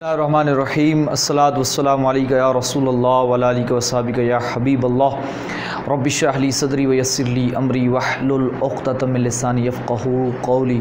Bismillahirrahmanirrahim. Assalatu wassalamu alayka ya Rasulullah wa ala alika wa sahbika ya Habiballah. Rabbi shrah li sadri wa yassir li amri wahlul uqdatan min lisani yafqahu qawli.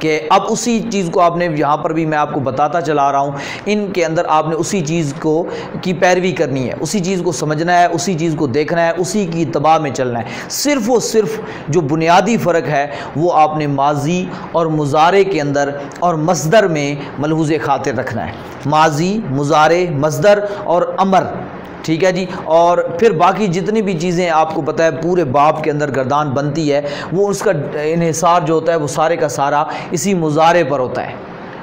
کہ اب اسی چیز کو آپ نے یہاں پر بھی میں آپ کو بتاتا چلا رہا ہوں، ان کے اندر آپ نے اسی چیز کو کی پیروی کرنی ہے، اسی چیز کو سمجھنا ہے، اسی چیز کو دیکھنا ہے، اسی کی اتباع میں چلنا ہے۔ صرف و صرف جو بنیادی فرق ہے وہ آپ نے ماضی اور مضارع کے اندر اور مصدر میں ملحوظ خاطر رکھنا ہے، ماضی، مضارع، مصدر اور امر، ٹھیک ہے جی۔ اور پھر باقی جتنی بھی چیزیں آپ کو پتہ ہے پورے باب کے اندر گردان بنتی ہے، وہ اس کا انحصار جو ہوتا ہے وہ سارے کا سارا اسی مضارع پر ہوتا ہے،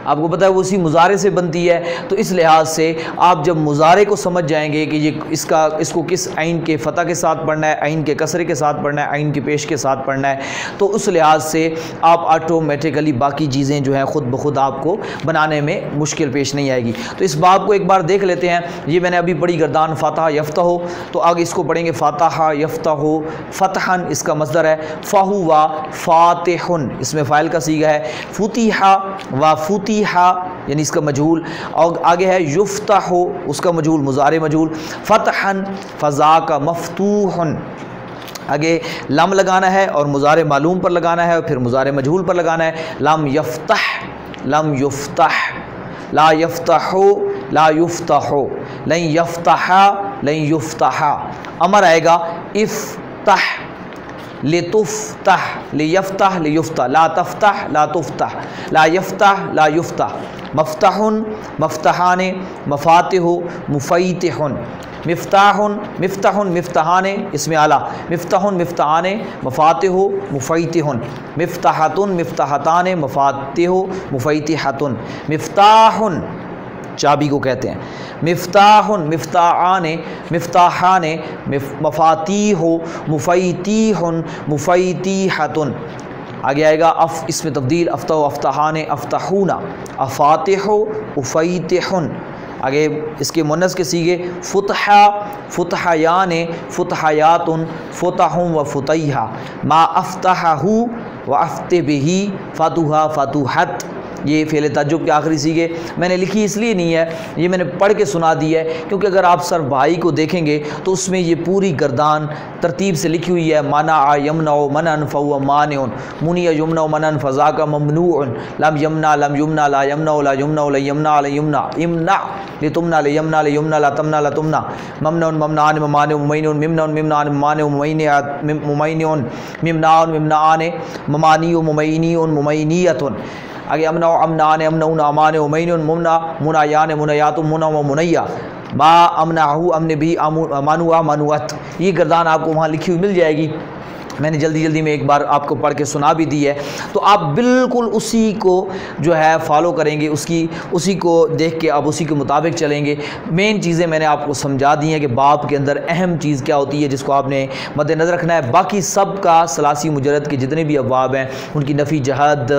آپ کو پتہ ہے وہ اسی مضارع سے بنتی ہے۔ تو اس لحاظ سے آپ جب مضارع کو سمجھ جائیں گے کہ یہ اس کو کس عین کے فتح کے ساتھ پڑھنا ہے، عین کے کسرے کے ساتھ پڑھنا ہے، عین کے پیش کے ساتھ پڑھنا ہے، تو اس لحاظ سے آپ آٹومیٹیکلی باقی چیزیں جو ہیں خود بخود آپ کو بنانے میں مشکل پیش نہیں آئے گی۔ تو اس باب کو ایک بار دیکھ لیتے ہیں۔ یہ میں نے ابھی پڑھی گردان فاتحہ یفتح، تو آگے اس کو پڑھیں گے فاتحہ یفتح فتحن، اس کا مصدر ہے فہو فاتحن، اس میں فاعل کا صیغہ ہے، فتح و فتح یعنی اس کا مجہول، اور آگے ہے یفتح، اس کا مجہول مضارع مجہول، فتحن فذاک مفتوح، آگے لام لگانا ہے اور مضارع معلوم پر لگانا ہے اور پھر مضارع مجہول پر لگانا ہے، لام یفتح لم یفتح، لا یفتح لا یفتح، لن یفتح لن یفتح، امر آئے گا افتح لتفتح لیفتح لیفتح، لا تفتح لا تفتح، لا یفتح لا یفتح، مفتح مفتحان، مفاتح مفیتح، مفتاح مفتح مفتحان اسم اعلیٰ، مفتح مفتحان مفاتح مفیتح، مفتحۃ مفتحتان مفاتح مفیتحۃ، مفتاح چابی کو کہتے ہیں، مفتاح مفتاحان مفتاحان مفاتیح مفیتیح مفیتیحۃ، آگے آئے گا اس میں تبدیل افتح افتحان افتحون، افاتح افیتح، آگے اس کے مؤنث کے صیغے فتح فتحیان فتحیات فتح و فتیحہ، ما افتحہ و افتح بہ فتح فتحت، یہ فعل تعجب کے آخری صیغے میں نے لکھی اس لیے نہیں ہے، یہ میں نے پڑھ کے سنا دی ہے، کیونکہ اگر آپ سر بھائی کو دیکھیں گے تو اس میں یہ پوری گردان ترتیب سے لکھی ہوئی ہے، منع یمنع منعا فہو مانع، منع یمنع منعا فذاک ممنوع، لم یمنع لم یمنع لا یمنع لا یمنع لن یمنع لن یمنع، امنع لتمنع لیمنع لیمنع لا تمنع لا تمنع، ممنع ممنعان ممانع ممینع ممنع ممنعان ممانع ممینع ممینع ممنع ممنعان ممانع ممینع ممینیۃ، آگے امنع امنعان امنعون امان امین ممنع منعیان منعیات منع و منیہ، ما امنعہ امن بھی منوع منوعت، یہ گردان آپ کو وہاں لکھی ہوئی مل جائے گی، میں نے جلدی میں ایک بار آپ کو پڑھ کے سنا بھی دی ہے، تو آپ بالکل اسی کو جو ہے فالو کریں گے، اسی کو دیکھ کے آپ اسی کے مطابق چلیں گے۔ مین چیزیں میں نے آپ کو سمجھا دی ہیں کہ باب کے اندر اہم چیز کیا ہوتی ہے جس کو آپ نے مد نظر رکھنا ہے، باقی سب کا ثلاثی مجرد کے جتنے بھی ابواب ہیں ان کی نفی جہد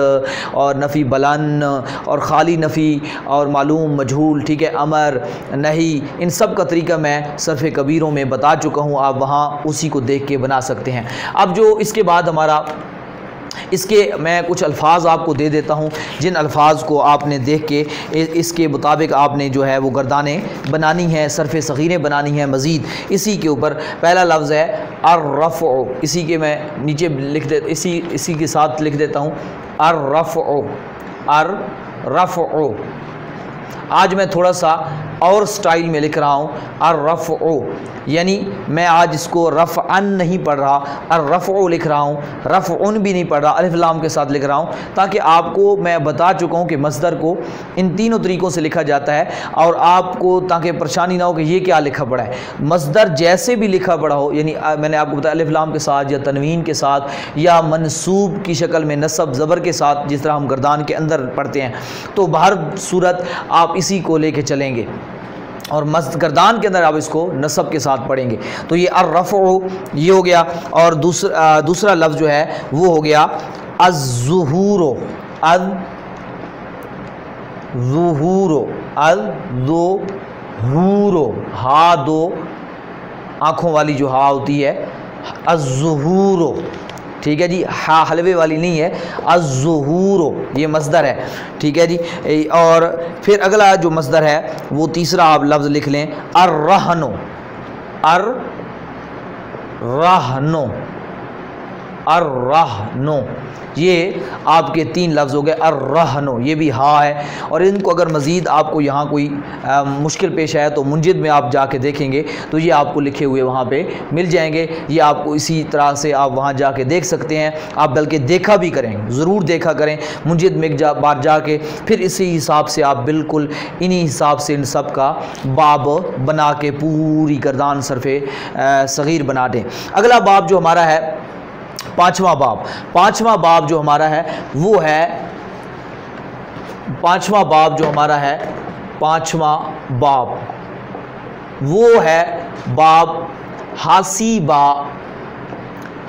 اور نفی بلن اور خالی نفی اور معلوم مجہول، ٹھیک ہے، امر نہیں، ان سب کا طریقہ میں صرف کبیروں میں بتا چکا ہوں، آپ وہاں اسی کو دیکھ کے بنا سکتے ہیں۔ اب جو اس کے بعد ہمارا اس کے میں کچھ الفاظ آپ کو دے دیتا ہوں جن الفاظ کو آپ نے دیکھ کے اس کے مطابق آپ نے جو ہے وہ گردانیں بنانی ہیں، صرف صغیریں بنانی ہیں۔ مزید اسی کے اوپر پہلا لفظ ہے الرفع، اسی کے میں نیچے لکھ دے اسی کے ساتھ لکھ دیتا ہوں الرفع، الرفع، آج میں تھوڑا سا اور سٹائل میں لکھ رہا ہوں الرفع، یعنی میں آج اس کو رفعن نہیں پڑھ رہا، الرفع لکھ رہا ہوں، رفعن بھی نہیں پڑھ رہا، الف لام کے ساتھ لکھ رہا ہوں، تاکہ آپ کو میں بتا چکا ہوں کہ مصدر کو ان تینوں طریقوں سے لکھا جاتا ہے، اور آپ کو تاکہ پریشانی نہ ہو کہ یہ کیا لکھا پڑا ہے۔ مصدر جیسے بھی لکھا پڑا ہو، یعنی میں نے آپ کو بتایا الف لام کے ساتھ یا تنوین کے ساتھ یا منصوب کی شکل میں نصب زبر کے ساتھ، جس طرح ہم گردان کے اندر پڑھتے ہیں، تو بہر صورت آپ اسی کو لے کے چلیں گے، اور گردان کے اندر آپ اس کو نصب کے ساتھ پڑھیں گے۔ تو یہ الرفع یہ ہو گیا، اور دوسرا لفظ جو ہے وہ ہو گیا الظہور، الظہور، الظہور، ہا دو آنکھوں والی جو ہا ہوتی ہے، الظہور، ٹھیک ہے جی، ہا حلوے والی نہیں ہے، الظہور یہ مصدر ہے، ٹھیک ہے جی۔ اور پھر اگلا جو مصدر ہے وہ تیسرا آپ لفظ لکھ لیں الرہن، الرہن، الرہنو، یہ آپ کے 3 لفظ ہو گئے. الرہنو یہ بھی ہا ہے، اور ان کو اگر مزید آپ کو یہاں کوئی مشکل پیش آیا تو منجد میں آپ جا کے دیکھیں گے تو یہ آپ کو لکھے ہوئے وہاں پہ مل جائیں گے. یہ آپ کو اسی طرح سے آپ وہاں جا کے دیکھ سکتے ہیں. آپ بلکہ دیکھا بھی کریں، ضرور دیکھا کریں منجد میں ایک بار جا کے، پھر اسی حساب سے آپ بالکل انہی حساب سے ان سب کا باب بنا کے پوری گردان صرف صغیر بنا دیں. اگلا باب جو ہمارا ہے 5واں باب، 5واں باب جو ہمارا ہے وہ ہے 5واں باب جو ہمارا ہے 5واں باب وہ ہے باب حاسبہ،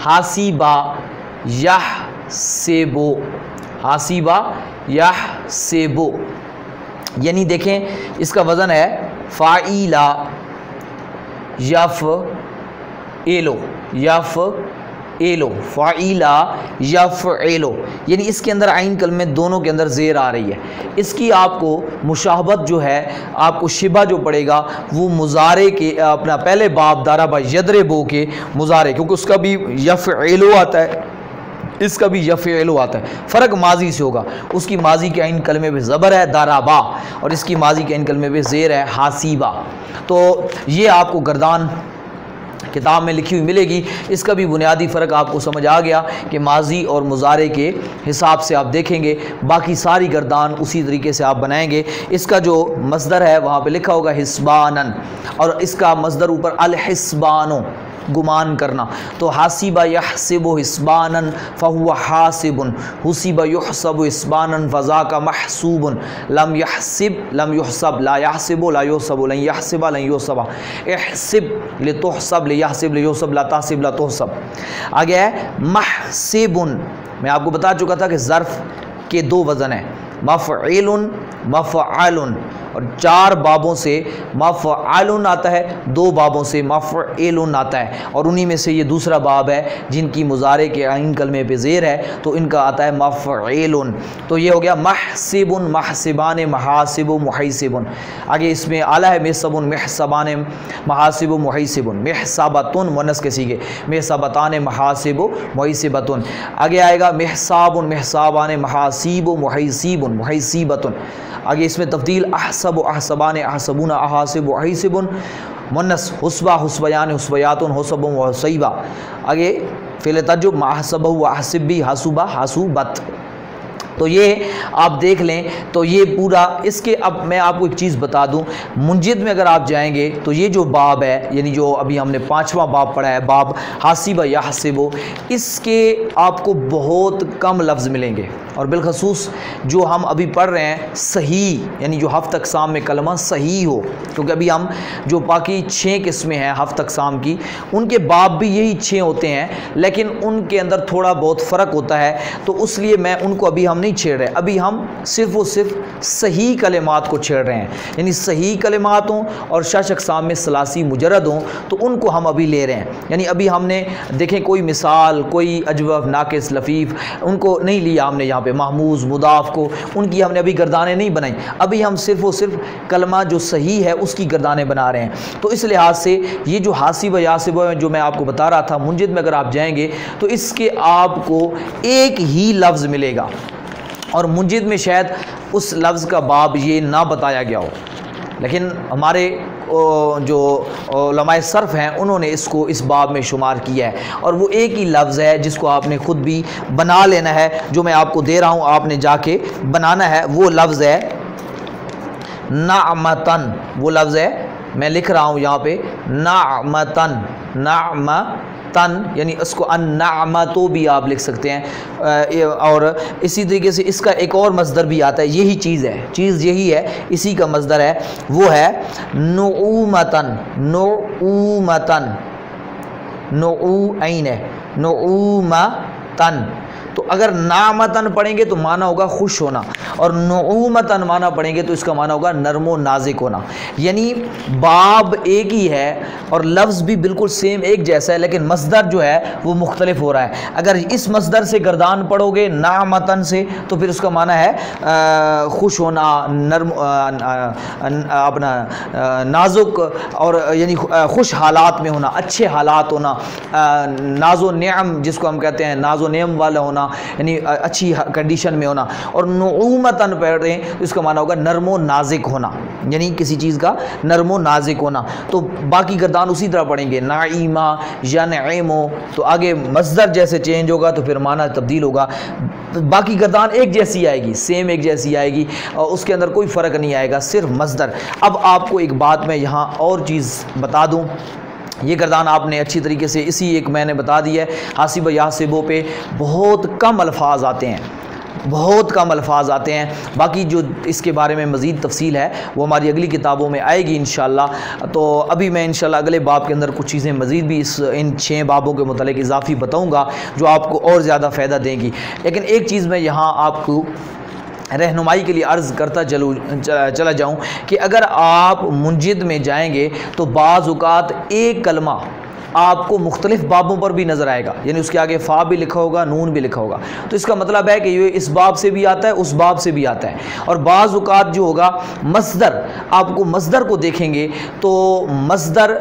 حاسبہ یحسبو، حاسبہ یحسبو، یعنی دیکھیں اس کا وزن ہے فاعیلا یفعلو، یفعلو، فاعیلا یفعلو، یعنی اس کے اندر عین کلمے دونوں کے اندر زیر آ رہی ہے. اس کی آپ کو مشابہت جو ہے، آپ کو شبہ جو پڑے گا وہ مضارع کے اپنا پہلے باب ضرب یضرب کے مضارع، کیونکہ اس کا بھی یفعلو آتا ہے، اس کا بھی یفعلو آتا ہے. فرق ماضی سے ہوگا، اس کی ماضی کے عین کلمے پہ زبر ہے ضربا، اور اس کی ماضی کے عین کلمے پہ زیر ہے حاسبہ. تو یہ آپ کو گردان کتاب میں لکھی ہوئی ملے گی. اس کا بھی بنیادی فرق آپ کو سمجھ آ گیا کہ ماضی اور مضارع کے حساب سے آپ دیکھیں گے، باقی ساری گردان اسی طریقے سے آپ بنائیں گے. اس کا جو مصدر ہے وہاں پہ لکھا ہوگا حسبانن، اور اس کا مصدر اوپر الحسبانو، گمان کرنا. تو حاسبہ یحسب حسبانا فہو حاسب، حسب یحسب حسبانا فذاک محسوب، لم یحسب لم یحسب، لا یحسب لا یحسب، لن یحسب لن یحسب، احسب لتحسب لیحسب لیحسب، لا تحسب لا تحسب. آگے ہے محسب. میں آپ کو بتا چکا تھا کہ ظرف کے 2 وزن ہیں، مفعل مفعل، اور 4 بابوں سے مفعل آتا ہے، 2 بابوں سے مفعل آتا ہے، اور انہی میں سے یہ دوسرا باب ہے جن کی مضارع کے عین کلمے پہ زیر ہے تو ان کا آتا ہے مفعل. تو یہ ہو گیا محسب، محسبان، محاسب، محیسب. آگے اس میں اعلیٰ ہے محسب، محسبان، محاسب، محیسب، محسابۃ مؤنث کے صیغے، محسابتان، محاسب، محیسبۃ. آگے آئے گا محساب، محسابان، محاسیب، محیسیب، محیسیبۃ. آگے اس میں تفضیل احسب، احسبان، احسبون، احاسب، احیسب، مؤنث حسبہ، حسبیان، حسبیات، حسب و حسیبہ. آگے فعل تعجب مع احسبہ و احسبی، حسبہ، حسوبت. تو یہ آپ دیکھ لیں. تو یہ پورا اس کے، اب میں آپ کو ایک چیز بتا دوں، منجد میں اگر آپ جائیں گے تو یہ جو باب ہے، یعنی جو ابھی ہم نے 5واں باب پڑھا ہے، باب حاسبہ یحسبو، اس کے آپ کو بہت کم لفظ ملیں گے، اور بالخصوص جو ہم ابھی پڑھ رہے ہیں صحیح، یعنی جو 7 اقسام میں کلمہ صحیح ہو، کیونکہ ابھی ہم جو باقی 6 قسمیں ہیں 7 اقسام کی، ان کے باب بھی یہی 6 ہوتے ہیں، لیکن ان کے اندر تھوڑا بہت فرق ہوتا ہے. تو اس لیے میں ان کو ابھی ہم نہیں چھیڑ رہے، ابھی ہم صرف و صرف صحیح کلمات کو چھیڑ رہے ہیں، یعنی صحیح کلمات ہوں اور 6 اقسام میں ثلاثی مجرد ہوں تو ان کو ہم ابھی لے رہے ہیں. یعنی ابھی ہم نے دیکھیں کوئی مثال، کوئی اجوف، ناقص، لفیف، ان کو نہیں لیا ہم نے یہاں پہ، محموز، مضاف کو، ان کی ہم نے ابھی گردانیں نہیں بنائیں. ابھی ہم صرف و صرف کلمہ جو صحیح ہے اس کی گردانیں بنا رہے ہیں. تو اس لحاظ سے یہ جو حاسبہ یحسبو جو میں آپ کو بتا رہا تھا، منجد میں اگر آپ جائیں گے تو اس کے آپ کو ایک ہی لفظ ملے گا، اور منجد میں شاید اس لفظ کا باب یہ نہ بتایا گیا ہو، لیکن ہمارے جو علماء صرف ہیں انہوں نے اس کو اس باب میں شمار کیا ہے، اور وہ ایک ہی لفظ ہے جس کو آپ نے خود بھی بنا لینا ہے. جو میں آپ کو دے رہا ہوں آپ نے جا کے بنانا ہے. وہ لفظ ہے نعمتن. وہ لفظ ہے، میں لکھ رہا ہوں یہاں پہ، نعمتن، نعمتن، یعنی اس کو النعمتو بھی آپ لکھ سکتے ہیں. اور اسی طریقے سے اس کا ایک اور مصدر بھی آتا ہے، یہی چیز ہے، چیز یہی ہے، اسی کا مصدر ہے، وہ ہے نعومتن. نعومتن، نعو عین ہے، نعومتن. تو اگر نعمتن پڑھیں گے تو معنی ہوگا خوش ہونا، اور نعومتن معنی پڑھیں گے تو اس کا معنی ہوگا نرم و نازک ہونا۔ یعنی باب ایک ہی ہے اور لفظ بھی بالکل سیم ایک جیسا ہے، لیکن مصدر جو ہے وہ مختلف ہو رہا ہے۔ اگر اس مصدر سے گردان پڑھو گے نعمتن سے تو پھر اس کا معنی ہے خوش ہونا، نرم، اپنا نازک، اور یعنی خوش حالات میں ہونا، اچھے حالات ہونا، ناز و نعم جس کو ہم کہتے ہیں، ناز و نعم والا ہونا، یعنی اچھی کنڈیشن میں ہونا۔ اور نعومتن پڑھیں تو اس کا معنی ہوگا نرم و نازک ہونا، یعنی کسی چیز کا نرم و نازک ہونا۔ تو باقی گردان اسی طرح پڑھیں گے، نعیمہ یا نعیمو، تو آگے مصدر جیسے چینج ہوگا تو پھر معنی تبدیل ہوگا۔ باقی گردان ایک جیسی آئے گی، سیم ایک جیسی آئے گی، اور اس کے اندر کوئی فرق نہیں آئے گا، صرف مصدر۔ اب آپ کو ایک بات میں یہاں اور چیز بتا دوں، یہ گردان آپ نے اچھی طریقے سے اسی ایک میں نے بتا دی ہے، حاسب یحسبو پہ بہت کم الفاظ آتے ہیں، بہت کم الفاظ آتے ہیں۔ باقی جو اس کے بارے میں مزید تفصیل ہے وہ ہماری اگلی کتابوں میں آئے گی انشاءاللہ۔ تو ابھی میں انشاءاللہ اگلے باب کے اندر کچھ چیزیں مزید بھی ان 6 بابوں کے متعلق اضافی بتاؤں گا جو آپ کو اور زیادہ فائدہ دیں گی۔ لیکن ایک چیز میں یہاں آپ کو رہنمائی کے لیے عرض کرتا چلا جاؤں کہ اگر آپ منجد میں جائیں گے تو بعض اوقات ایک کلمہ آپ کو مختلف بابوں پر بھی نظر آئے گا، یعنی اس کے آگے فا بھی لکھا ہوگا، نون بھی لکھا ہوگا، تو اس کا مطلب ہے کہ یہ اس باب سے بھی آتا ہے، اس باب سے بھی آتا ہے۔ اور بعض اوقات جو ہوگا مصدر، آپ کو مصدر کو دیکھیں گے تو مصدر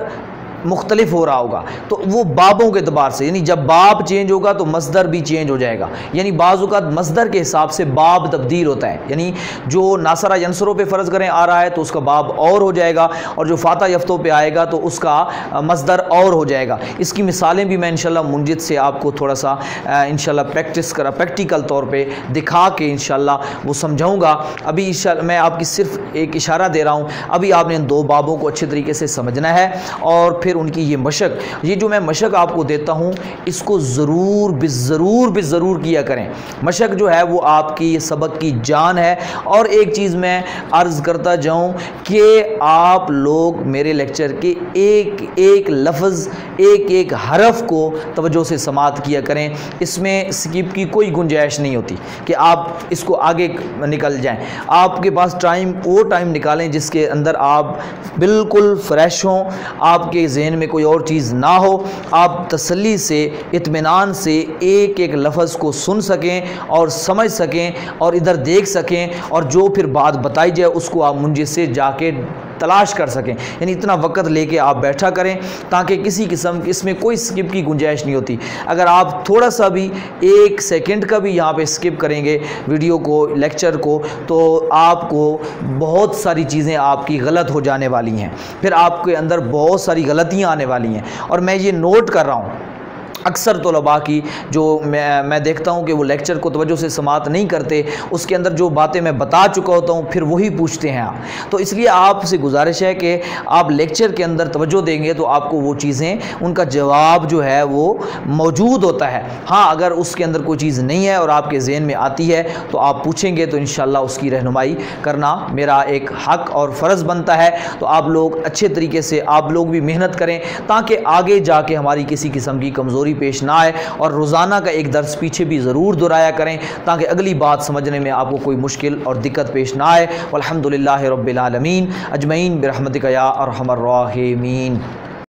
مختلف ہو رہا ہوگا، تو وہ بابوں کے اعتبار سے، یعنی جب باب چینج ہوگا تو مصدر بھی چینج ہو جائے گا۔ یعنی بعض اوقات مصدر کے حساب سے باب تبدیل ہوتا ہے، یعنی جو ناصرہ ینصروں پہ فرض کریں آ رہا ہے تو اس کا باب اور ہو جائے گا، اور جو فاتح یفتوں پہ آئے گا تو اس کا مصدر اور ہو جائے گا۔ اس کی مثالیں بھی میں انشاءاللہ منجد سے آپ کو تھوڑا سا انشاءاللہ پریکٹیکل طور پہ دکھا کے انشاءاللہ وہ سمجھاؤں گا۔ ابھی میں آپ کی صرف ایک اشارہ دے رہا ہوں، ابھی آپ نے ان 2 بابوں کو اچھے طریقے سے سمجھنا ہے، اور پھر ان کی یہ مشق، یہ جو میں مشق آپ کو دیتا ہوں اس کو ضرور کیا کریں۔ مشق جو ہے وہ آپ کی سبق کی جان ہے۔ اور ایک چیز میں عرض کرتا جاؤں کہ آپ لوگ میرے لیکچر کے ایک ایک لفظ، ایک ایک حرف کو توجہ سے سماعت کیا کریں، اس میں سکپ کی کوئی گنجائش نہیں ہوتی کہ آپ اس کو آگے نکل جائیں۔ آپ کے پاس وہ ٹائم نکالیں جس کے اندر آپ بالکل فریش ہوں، آپ کے ذہن میں کوئی اور چیز نہ ہو، آپ تسلی سے، اطمینان سے ایک ایک لفظ کو سن سکیں اور سمجھ سکیں اور ادھر دیکھ سکیں، اور جو پھر بات بتائی جائے اس کو آپ منجد سے جا کے تلاش کر سکیں۔ یعنی اتنا وقت لے کے آپ بیٹھا کریں تاکہ کسی قسم اس میں کوئی سکپ کی گنجائش نہیں ہوتی۔ اگر آپ تھوڑا سا بھی 1 سیکنڈ کا بھی یہاں پہ سکپ کریں گے ویڈیو کو، لیکچر کو، تو آپ کو بہت ساری چیزیں آپ کی غلط ہو جانے والی ہیں، پھر آپ کے اندر بہت ساری غلطیاں آنے والی ہیں۔ اور میں یہ نوٹ کر رہا ہوں اکثر طلباء کی، جو میں دیکھتا ہوں کہ وہ لیکچر کو توجہ سے سماعت نہیں کرتے، اس کے اندر جو باتیں میں بتا چکا ہوتا ہوں پھر وہی پوچھتے ہیں آپ۔ تو اس لیے آپ سے گزارش ہے کہ آپ لیکچر کے اندر توجہ دیں گے تو آپ کو وہ چیزیں، ان کا جواب جو ہے وہ موجود ہوتا ہے۔ ہاں اگر اس کے اندر کوئی چیز نہیں ہے اور آپ کے ذہن میں آتی ہے تو آپ پوچھیں گے، تو انشاءاللہ اس کی رہنمائی کرنا میرا ایک حق اور فرض بنتا ہے۔ تو آپ لوگ اچھے طریقے سے، آپ لوگ بھی محنت کریں تاکہ آگے جا کے ہماری کسی قسم کی کمزوری پیش نہ آئے، اور روزانہ کا ایک درس پیچھے بھی ضرور دہرایا کریں تاکہ اگلی بات سمجھنے میں آپ کو کوئی مشکل اور دقت پیش نہ آئے۔ والحمدللہ رب العالمین اجمعین برحمتک یا ارحم الراحمین۔